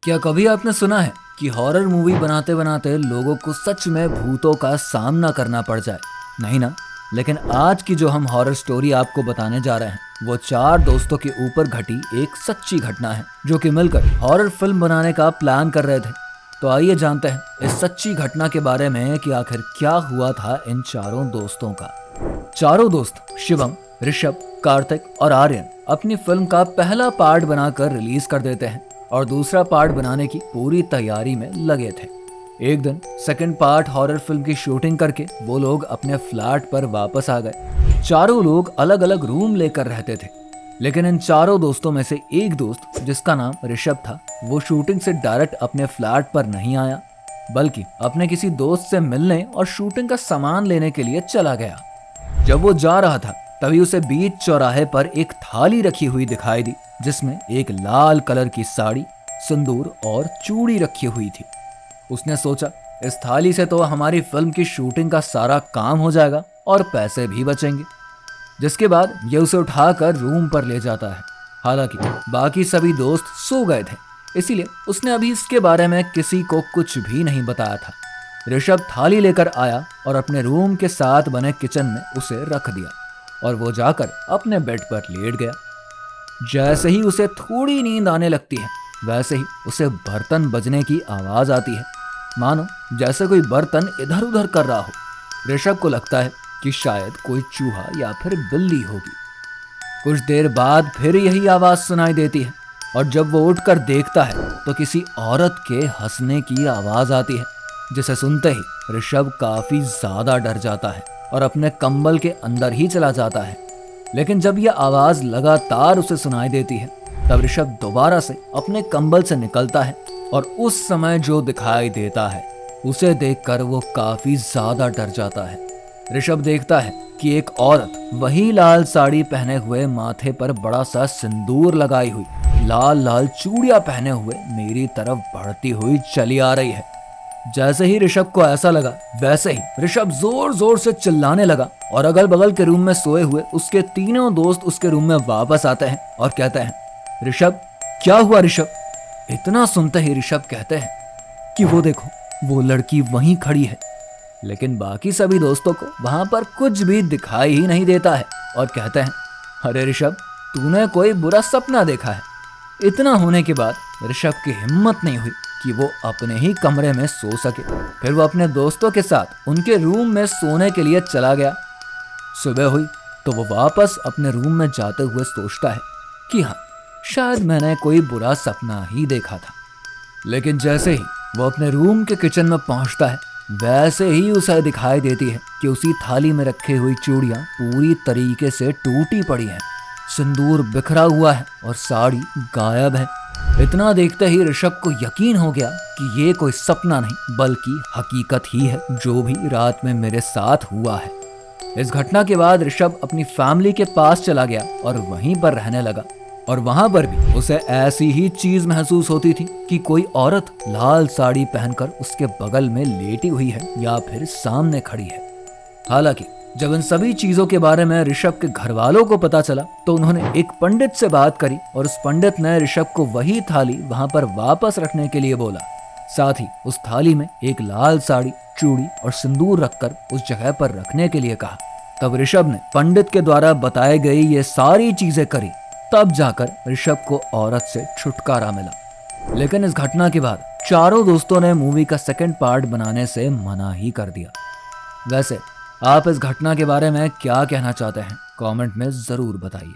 क्या कभी आपने सुना है कि हॉरर मूवी बनाते बनाते लोगों को सच में भूतों का सामना करना पड़ जाए? नहीं ना। लेकिन आज की जो हम हॉरर स्टोरी आपको बताने जा रहे हैं वो चार दोस्तों के ऊपर घटी एक सच्ची घटना है, जो कि मिलकर हॉरर फिल्म बनाने का प्लान कर रहे थे। तो आइए जानते हैं इस सच्ची घटना के बारे में कि आखिर क्या हुआ था इन चारों दोस्तों का। चारों दोस्त शिवम, ऋषभ, कार्तिक और आर्यन अपनी फिल्म का पहला पार्ट बनाकर रिलीज कर देते हैं और दूसरा पार्ट बनाने की पूरी तैयारी में लगे थे। एक दिन सेकंड पार्ट हॉरर फिल्म की शूटिंग करके वो लोग अपने फ्लैट पर वापस आ गए। चारों लोग अलग अलग रूम लेकर रहते थे, लेकिन इन चारों दोस्तों में से एक दोस्त, जिसका नाम ऋषभ था, वो शूटिंग से डायरेक्ट अपने फ्लैट पर नहीं आया, बल्कि अपने किसी दोस्त से मिलने और शूटिंग का सामान लेने के लिए चला गया। जब वो जा रहा था तभी उसे बीच चौराहे पर एक थाली रखी हुई दिखाई दी, जिसमें एक लाल कलर की साड़ी, सिंदूर और चूड़ी रखी हुई थी। उसने सोचा, इस थाली से तो हमारी फिल्म की शूटिंग का सारा काम हो जाएगा और पैसे भी बचेंगे। जिसके बाद ये उसे उठाकर रूम पर ले जाता है। हालांकि बाकी सभी दोस्त सो गए थे, इसीलिए उसने अभी इसके बारे में किसी को कुछ भी नहीं बताया था। ऋषभ थाली लेकर आया और अपने रूम के साथ बने किचन में उसे रख दिया और वो जाकर अपने बेड पर लेट गया। जैसे ही उसे थोड़ी नींद आने लगती है, वैसे ही उसे बर्तन बजने की आवाज आती है, मानो जैसे कोई बर्तन इधर उधर कर रहा हो। ऋषभ को लगता है कि शायद कोई चूहा या फिर बिल्ली होगी। कुछ देर बाद फिर यही आवाज सुनाई देती है और जब वो उठकर देखता है तो किसी औरत के हंसने की आवाज आती है, जिसे सुनते ही ऋषभ काफी ज्यादा डर जाता है और अपने कंबल के अंदर ही चला जाता है। लेकिन जब यह आवाज लगातार उसे सुनाई देती है, तब ऋषभ दोबारा से अपने कंबल से निकलता है और उस समय जो दिखाई देता है उसे देखकर वो काफी ज्यादा डर जाता है। ऋषभ देखता है कि एक औरत वही लाल साड़ी पहने हुए, माथे पर बड़ा सा सिंदूर लगाई हुई, लाल लाल चूड़ियां पहने हुए मेरी तरफ बढ़ती हुई चली आ रही है। जैसे ही ऋषभ को ऐसा लगा, वैसे ही ऋषभ जोर जोर से चिल्लाने लगा और अगल बगल के रूम में सोए हुए उसके तीनों दोस्त उसके रूम में वापस आते हैं और कहते हैं, ऋषभ क्या हुआ ऋषभ? इतना सुनते ही ऋषभ कहते हैं कि वो देखो, वो लड़की वहीं खड़ी है। लेकिन बाकी सभी दोस्तों को वहां पर कुछ भी दिखाई ही नहीं देता है और कहते हैं, अरे ऋषभ, तूने कोई बुरा सपना देखा है। इतना होने के बाद ऋषभ की हिम्मत नहीं हुई कि वो अपने ही कमरे में सो सके। फिर वो अपने दोस्तों के साथ उनके रूम में सोने के लिए चला गया। सुबह हुई तो वो वापस अपने रूम में जाते हुए सोचता है कि हाँ, शायद मैंने कोई बुरा सपना ही देखा था। लेकिन जैसे ही वो अपने रूम के किचन में पहुंचता है, वैसे ही उसे दिखाई देती है कि उसी थाली में रखी हुई चूड़ियां पूरी तरीके से टूटी पड़ी हैं, सिंदूर बिखरा हुआ है और साड़ी गायब है। इतना देखते ही ऋषभ को यकीन हो गया कि ये कोई सपना नहीं बल्कि हकीकत ही है, जो भी रात में मेरे साथ हुआ है। इस घटना के बाद ऋषभ अपनी फैमिली के पास चला गया और वहीं पर रहने लगा। और वहां पर भी उसे ऐसी ही चीज महसूस होती थी कि कोई औरत लाल साड़ी पहनकर उसके बगल में लेटी हुई है या फिर सामने खड़ी है। हालांकि जब इन सभी चीजों के बारे में ऋषभ के घर वालों को पता चला तो उन्होंने एक पंडित से बात करी और उस पंडित ने ऋषभ को वही थाली वहां पर वापस रखने के लिए बोला। साथ ही उस थाली में एक लाल साड़ी, चूड़ी और सिंदूर रखकर उस जगह पर रखने के लिए कहा। तब ऋषभ ने पंडित के द्वारा बताए गई ये सारी चीजें करी। तब जाकर ऋषभ को औरत से छुटकारा मिला। लेकिन इस घटना के बाद चारों दोस्तों ने मूवी का सेकंड पार्ट बनाने से मना ही कर दिया। वैसे आप इस घटना के बारे में क्या कहना चाहते हैं? कमेंट में जरूर बताइए।